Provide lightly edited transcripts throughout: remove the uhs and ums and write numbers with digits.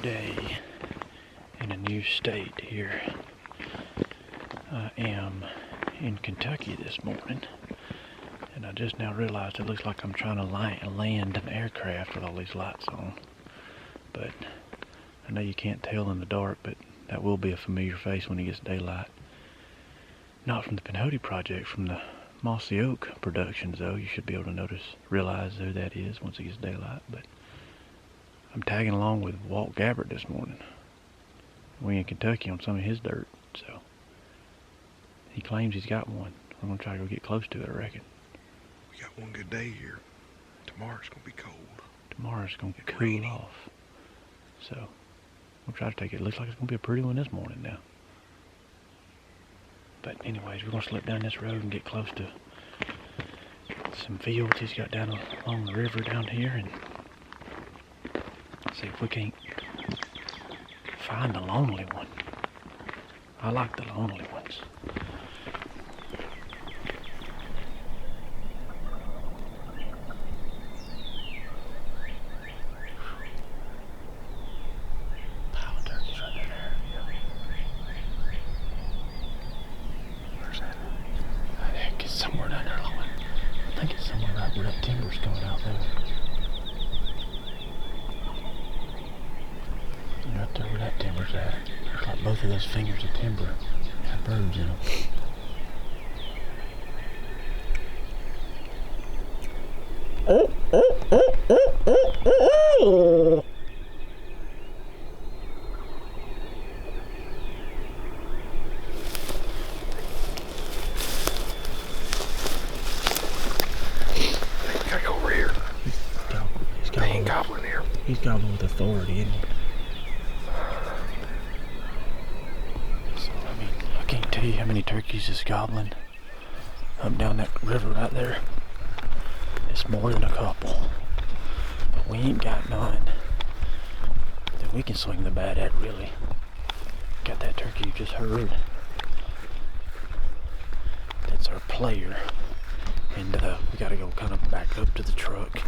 day in a new state here. I am in Kentucky this morning, and I just now realized it looks like I'm trying to land an aircraft with all these lights on. But I know you can't tell in the dark, but that will be a familiar face when it gets daylight. Not from the Pinhoti project, from the Mossy Oak productions though. You should be able to realize who that is once it gets daylight. But I'm tagging along with WALT GABBARD this morning. We in Kentucky on some of his dirt, so he claims he's got one. I'm gonna try to go get close to it, I reckon. We got one good day here. Tomorrow's gonna be cold. Tomorrow's gonna cool off. So we'll try to take it. It looks like it's gonna be a pretty one this morning now. But anyways, we're gonna slip down this road and get close to some fields he's got down along the river down here, and see if we can't find the lonely one. I like the lonely ones. Pile of turkeys right there. Where's that? I think it's somewhere down there. I think it's somewhere right where that timber's coming out there. Right there where that timber's at. Looks like both of those fingers of timber have birds in them. Gotta go over here. He ain't gobbling here. He's gobbling with authority, isn't he? So, I mean, I can't tell you how many turkeys is gobbling up down that river right there. It's more than a couple. But we ain't got none that we can swing the bat at, really. Got that turkey you just heard. That's our player. And we gotta go kind of back up to the truck,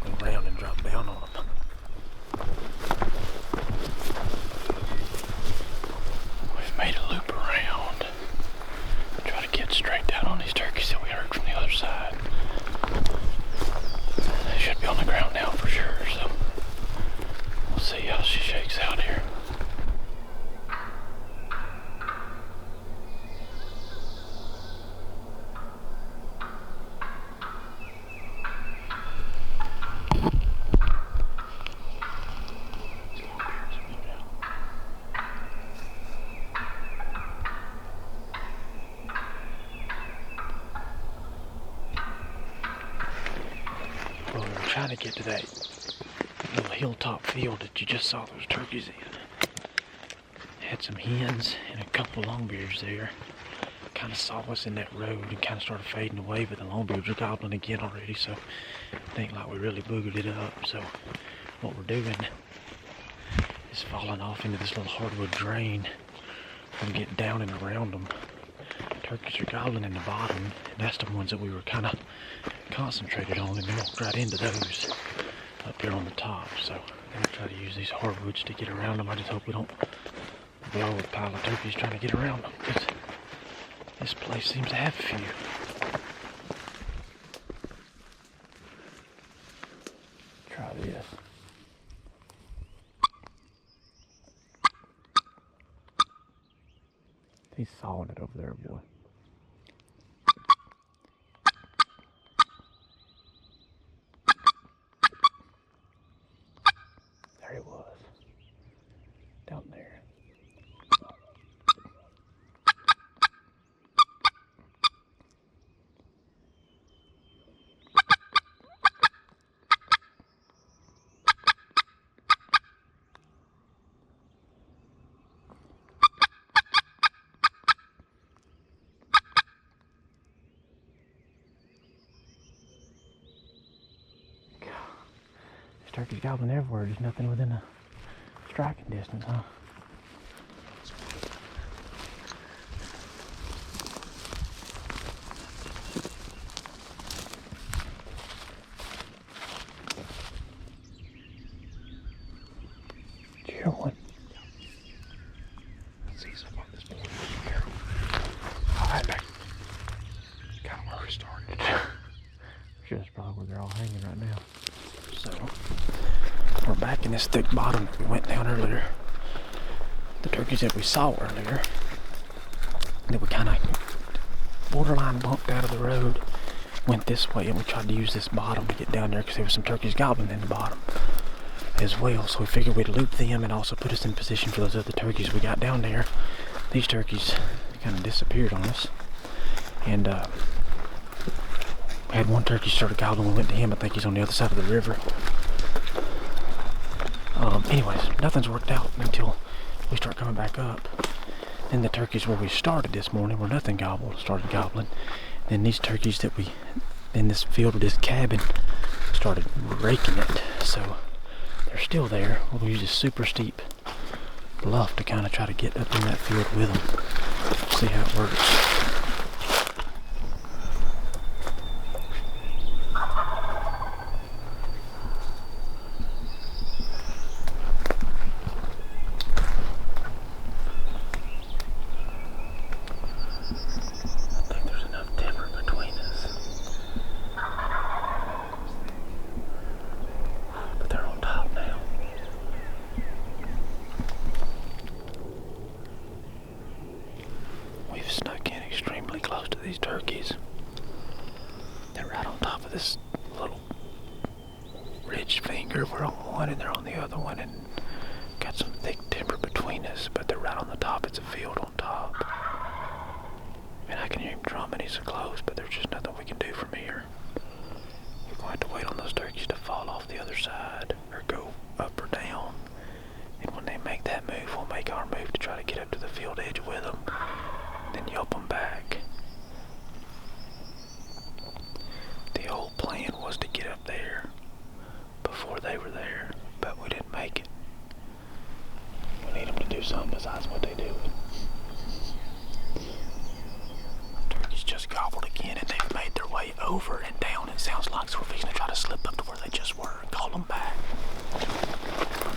go around and drop down on them. We've made a loop around. Try to get straight down on these turkeys that we heard from the other side. They should be on the ground now for sure, so we'll see how she shakes out here. Well, we were trying to get to that little hilltop field that you just saw those turkeys in. Had some hens and a couple longbeards there. Kind of saw us in that road and kind of started fading away, but the longbeards were gobbling again already, so I think like we really boogered it up. So what we're doing is falling off into this little hardwood drain and getting down and around them. Turkeys are gobbling in the bottom, and that's the ones that we were kind of concentrated on, and then walked right into those up here on the top. So I'm gonna try to use these hardwoods to get around them. I just hope we don't blow a pile of turkeys trying to get around them, because this place seems to have a few. Try this. He's sawing it over there, boy. There he was. Down there. Turkeys gobbling everywhere, there's nothing within a striking distance, huh? Did you hear picture. That's probably where they're all hanging right now. So, we're back in this thick bottom that we went down earlier. The turkeys that we saw earlier, that we kind of borderline bumped out of the road, went this way, and we tried to use this bottom to get down there because there was some turkeys gobbling in the bottom as well. So we figured we'd loop them and also put us in position for those other turkeys. We got down there, these turkeys kind of disappeared on us, and we had one turkey started gobbling. We went to him. I think he's on the other side of the river. Anyways, nothing's worked out until we start coming back up. Then the turkeys where we started this morning, where nothing gobbled, started gobbling. Then these turkeys that we, in this field with this cabin, started raking it. So they're still there. We'll use this super steep bluff to kind of try to get up in that field with them. See how it works. These turkeys, they're right on top of this little ridge finger. We're on one and they're on the other one, and got some thick timber between us, but they're right on the top. It's a field on top, and I can hear him drumming. He's so close, but there's just nothing we can do from here. We're going to have to wait on those turkeys to fall off the other side or go up or down, and when they make that move, we'll make our move to try to get up to the field edge with them, then yelp them back. The old plan was to get up there before they were there, but we didn't make it. We need them to do something besides what they do. Turkeys just gobbled again, and they've made their way over and down, it sounds like, so we're fixing to try to slip up to where they just were and call them back. I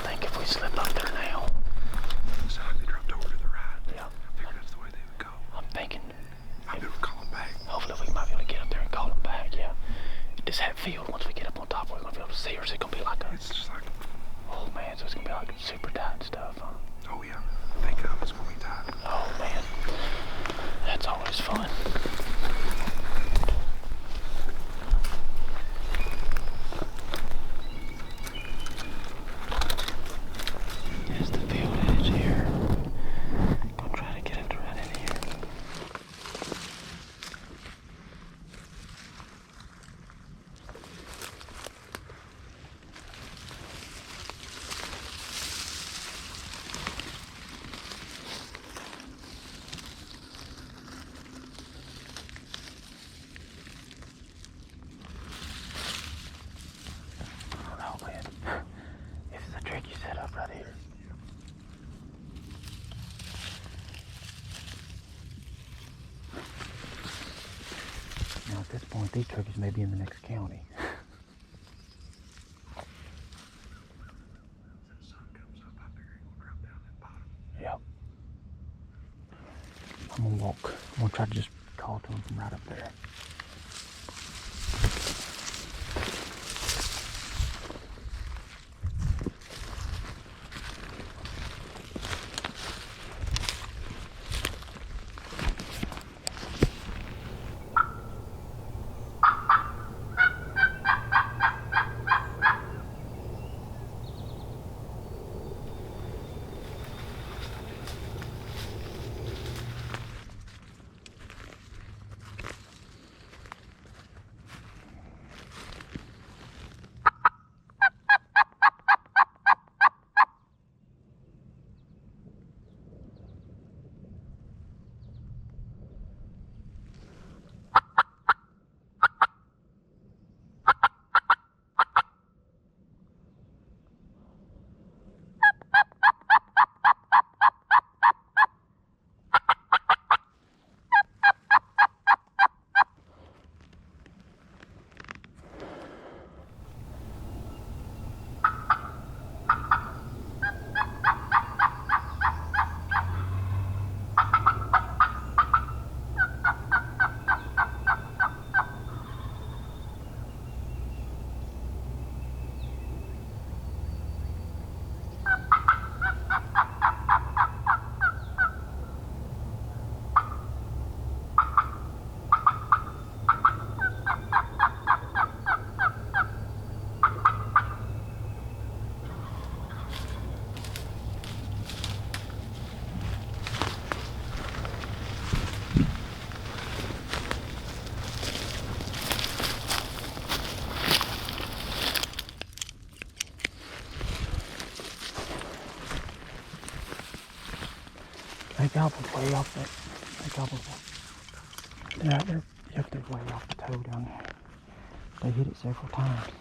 think if we slip up there now... Looks like they dropped over to the right. Yeah. I figured that's the way they would go. I'm thinking... I'll be able to call them back. Hopefully we might be able to get up there and call them back, yeah. This hat field, once we get up on top, we're going to be able to see, or is it going to be like a... It's just like... Oh man, so it's going to be like super tight stuff, huh? Oh yeah. Think it's going to be tight. Oh man. That's always fun. There's the field edge here. Gonna try to get it right in here. Oh man, this is a tricky setup right here. Now at this point, these turkeys may be in the next county. When the sun comes up, I figure he'll drop down that bottom. Yep. I'm gonna walk. I'm gonna try to just call to him from right up there. gobbled way off that. They gobbled that. Yeah, they're way off the toe down there. They hit it several times.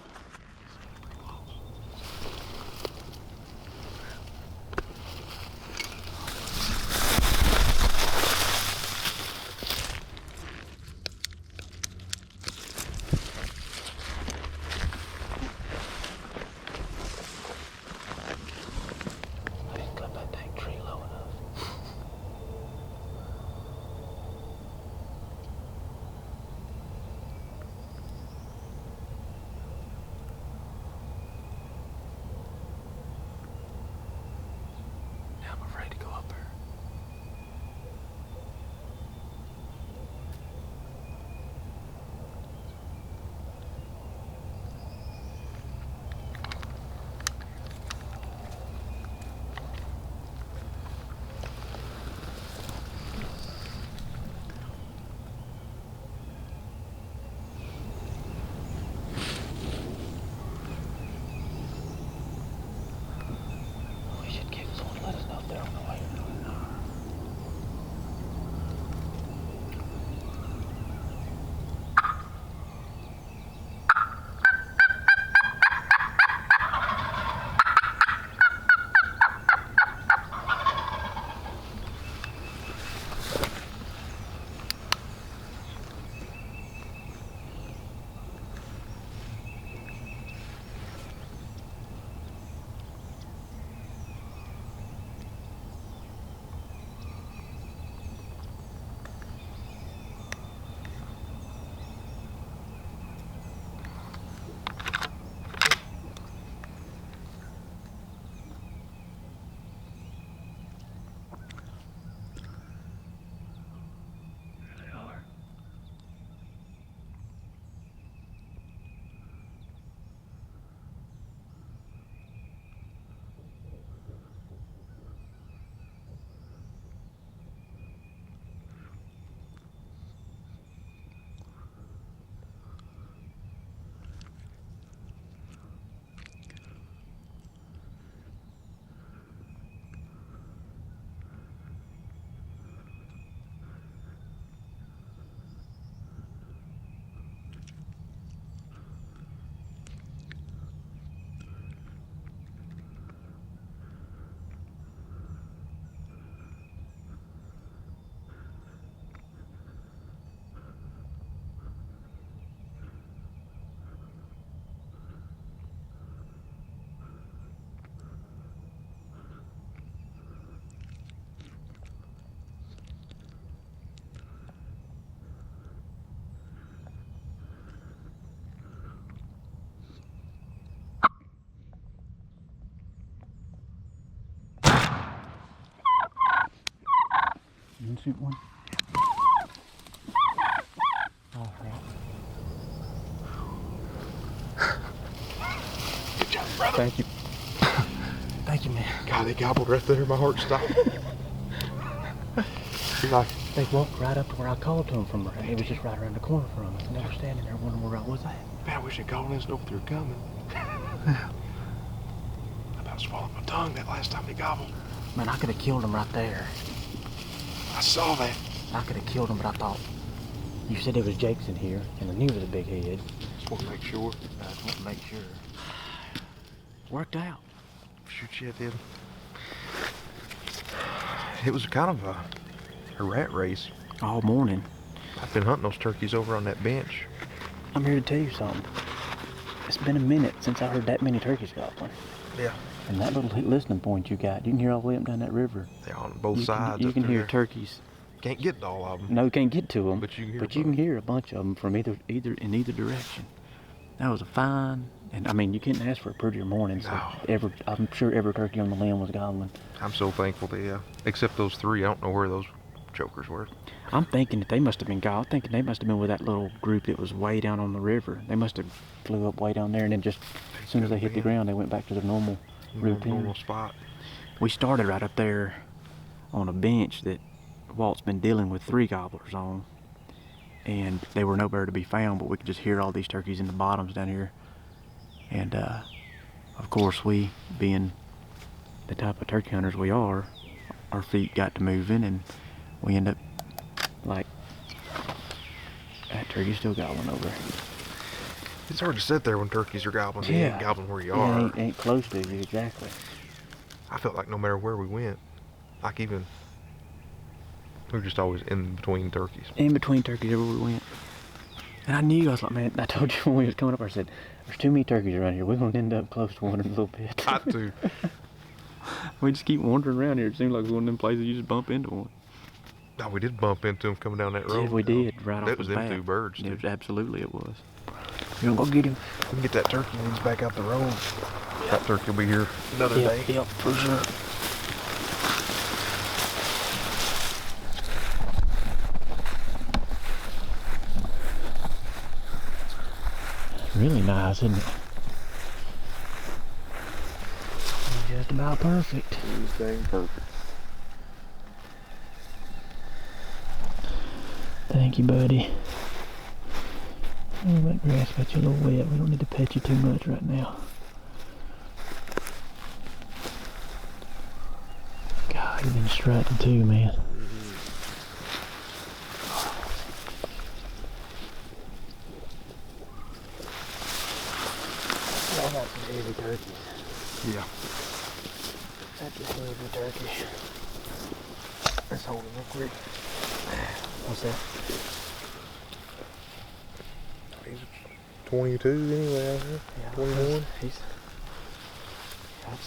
You shoot one? All right. Good job, brother. Thank you. Thank you, man. God, they gobbled right there. My heart stopped. They walked right up to where I called to them from. It was just right around the corner from us. And they were standing there wondering where I was at. Man, I wish they called us and know they were coming. I about swallowed my tongue that last time they gobbled. Man, I could have killed them right there. I saw that. I could have killed them, but I thought, you said there was Jake's in here, and I knew it was a big head. Just want to make sure. I just want to make sure. Worked out. Shoot, yeah, it did. It was kind of a rat race. All morning. I've been hunting those turkeys over on that bench. I'm here to tell you something. It's been a minute since I heard that many turkeys gobbling. Yeah. And that little listening point you got, you can hear all the way up down that river. They're on both sides. You can hear there. turkeys. Can't get to all of them. No, you can't get to them. But you can hear. But you can hear a bunch of them from in either direction. That was a fine, and I mean, you couldn't ask for a prettier morning. So No. I'm sure every turkey on the limb was gobbling. I'm so thankful that, except those three. I don't know where those jokers were. I'm thinking that they must have been gobbling. I'm thinking they must have been with that little group that was way down on the river. They must have flew up way down there, and then just as soon as they hit the ground, they went back to their normal routine. Normal spot. We started right up there on a bench that Walt's been dealing with 3 gobblers on, and they were nowhere to be found, but we could just hear all these turkeys in the bottoms down here. And of course, we, being the type of turkey hunters we are, our feet got to moving, and we end up like that turkey still gobbling over. It's hard to sit there when turkeys are gobbling. Yeah. They ain't gobbling where you Yeah, are. ain't close to you, exactly. I felt like no matter where we went, like even, we were just always in between turkeys. In between turkeys everywhere we went. And I knew, I was like, man, I told you when we was coming up, I said, there's too many turkeys around here. We're going to end up close to one in a little bit. Got to. We just keep wandering around here. It seems like one of them places you just bump into one. No, we did bump into them coming down that road. Yeah, we did, right off the bat. That was them 2 birds, It too. was, absolutely it was. You gonna go get him? We can get that turkey when he's back out the road. That turkey will be here another day. Yep, for sure. It's really nice, isn't it? Just about perfect. Everything perfect. Thank you, buddy. Oh, that grass got you a little wet. We don't need to pet you too much right now. God, you've been strutting too, man. I got some heavy turkeys. Yeah. That's a heavy turkey. Let's hold him real quick. What's that? He's 22 anyway out here. Yeah, 21. I'd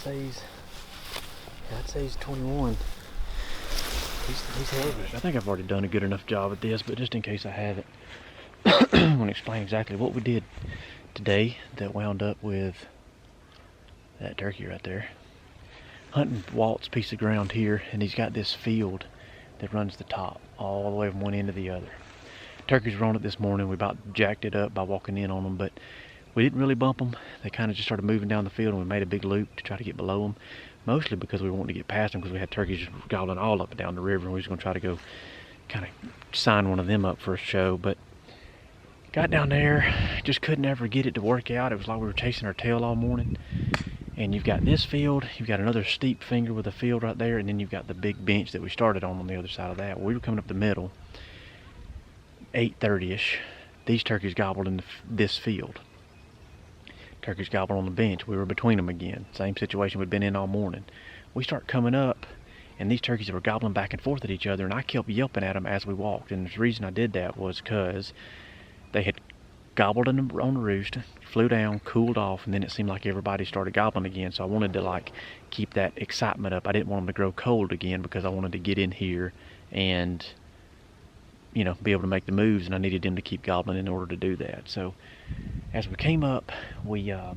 say he's 21. He's heavy. I think I've already done a good enough job at this, but just in case I haven't, I'm going to explain exactly what we did today that wound up with that turkey right there. Hunting Walt's piece of ground here, and he's got this field that runs the top all the way from one end to the other. Turkeys were on it this morning. We about jacked it up by walking in on them, but we didn't really bump them. They kind of just started moving down the field, and we made a big loop to try to get below them, mostly because we wanted to get past them because we had turkeys just gobbling all up and down the river, and we was going to try to go kind of sign one of them up for a show. But got down there, just couldn't ever get it to work out. It was like we were chasing our tail all morning. And you've got this field, you've got another steep finger with a field right there, and then you've got the big bench that we started on the other side of that. We were coming up the middle, 8:30ish. These turkeys gobbled in this field. Turkeys gobbled on the bench. We were between them again. Same situation we'd been in all morning. We start coming up, and these turkeys were gobbling back and forth at each other, and I kept yelping at them as we walked. And the reason I did that was because they had gobbled on the roost, flew down, cooled off, and then it seemed like everybody started gobbling again. So I wanted to like keep that excitement up. I didn't want them to grow cold again because I wanted to get in here and, you know, be able to make the moves, and I needed them to keep gobbling in order to do that. So as we came up, we the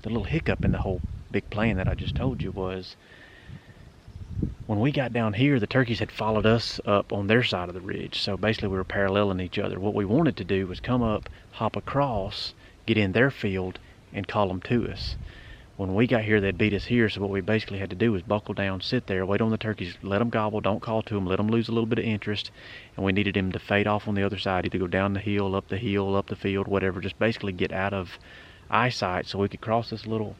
little hiccup in the whole big plan that I just told you was when we got down here, the turkeys had followed us up on their side of the ridge. So basically we were paralleling each other. What we wanted to do was come up, hop across, get in their field, and call them to us. When we got here, they'd beat us here, so what we basically had to do was buckle down, sit there, wait on the turkeys, let them gobble, don't call to them, let them lose a little bit of interest, and we needed them to fade off on the other side, either go down the hill, up the field, whatever, just basically get out of eyesight so we could cross this little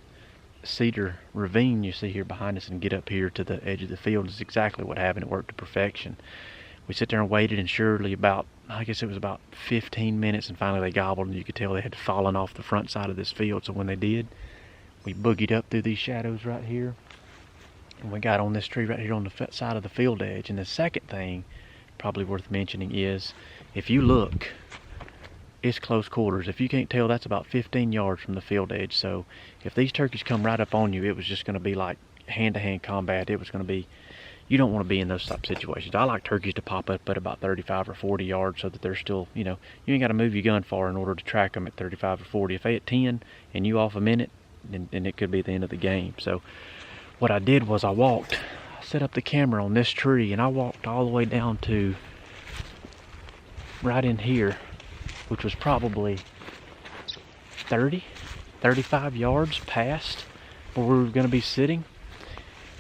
cedar ravine you see here behind us and get up here to the edge of the field. Is exactly what happened. It worked to perfection. We sit there and waited, and surely about, I guess it was about 15 minutes, and finally they gobbled, and you could tell they had fallen off the front side of this field. So when they did, we boogied up through these shadows right here, and we got on this tree right here on the side of the field edge. And the second thing probably worth mentioning is, if you look, it's close quarters. If you can't tell, that's about 15 yards from the field edge. So if these turkeys come right up on you, it was just going to be like hand-to-hand combat. It was going to be, you don't want to be in those type of situations. I like turkeys to pop up at about 35 or 40 yards so that they're still, you know, you ain't got to move your gun far in order to track them at 35 or 40. If they at 10 and you off a minute, then it could be the end of the game. So what I did was I set up the camera on this tree, and I walked all the way down to right in here, which was probably 35 yards past where we were going to be sitting,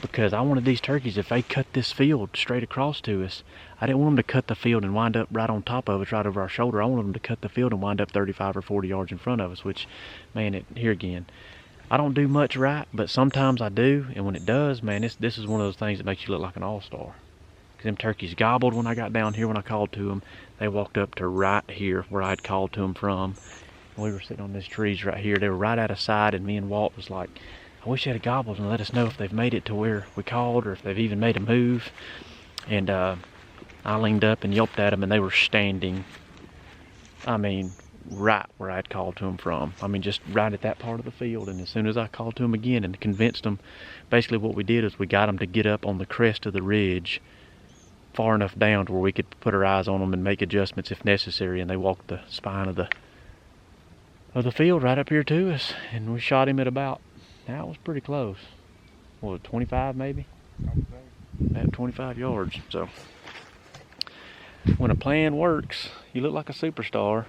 because I wanted these turkeys, if they cut this field straight across to us, I didn't want them to cut the field and wind up right on top of us, right over our shoulder. I wanted them to cut the field and wind up 35 or 40 yards in front of us, which, man, here again, I don't do much right, but sometimes I do, and when it does, man, this is one of those things that makes you look like an all-star. Because them turkeys gobbled when I got down here when I called to them. They walked up to right here where I'd called to them from. And we were sitting on these trees right here. They were right out of sight, and me and Walt was like, I wish they'd have gobbled and let us know if they've made it to where we called or if they've even made a move. And I leaned up and yelped at them, and they were standing, I mean, right where I'd called to them from. I mean, just right at that part of the field. And as soon as I called to them again and convinced them, basically what we did is we got them to get up on the crest of the ridge far enough down to where we could put our eyes on them and make adjustments if necessary. And they walked the spine of the field right up here to us, and we shot him at about, that was pretty close. What, 25 maybe? At 25 yards. So when a plan works, you look like a superstar.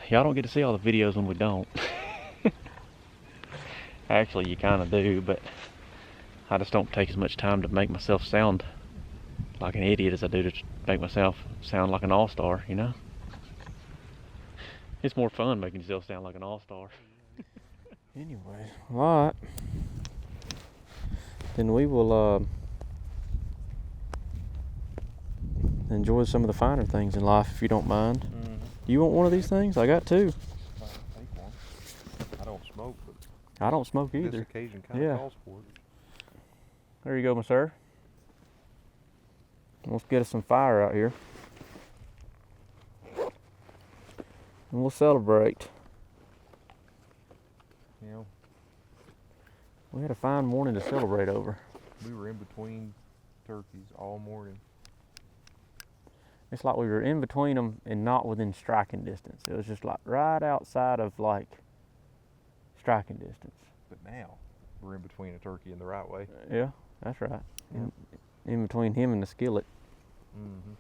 Y'all don't get to see all the videos when we don't. Actually, you kind of do, but I just don't take as much time to make myself sound like an idiot as I do to make myself sound like an all-star, you know? It's more fun making yourself sound like an all-star. Anyway, alright. Then we will enjoy some of the finer things in life, if you don't mind. Mm-hmm. Do you want one of these things? I got two. I'll take one. I don't smoke, but I don't smoke either. this occasion kind of calls for it. There you go, my sir. Let's get us some fire out here. And we'll celebrate. Yeah. We had a fine morning to celebrate over. We were in between turkeys all morning. It's like we were in between them and not within striking distance. It was just like right outside of like striking distance. But now we're in between a turkey and the right way. Yeah, that's right. Yeah. In between him and the skillet. Mm-hmm.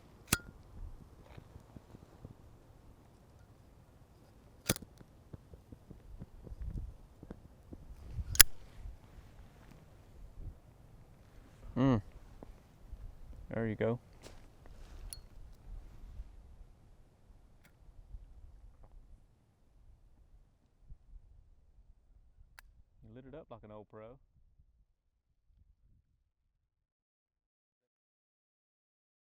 There you go. You lit it up like an old pro.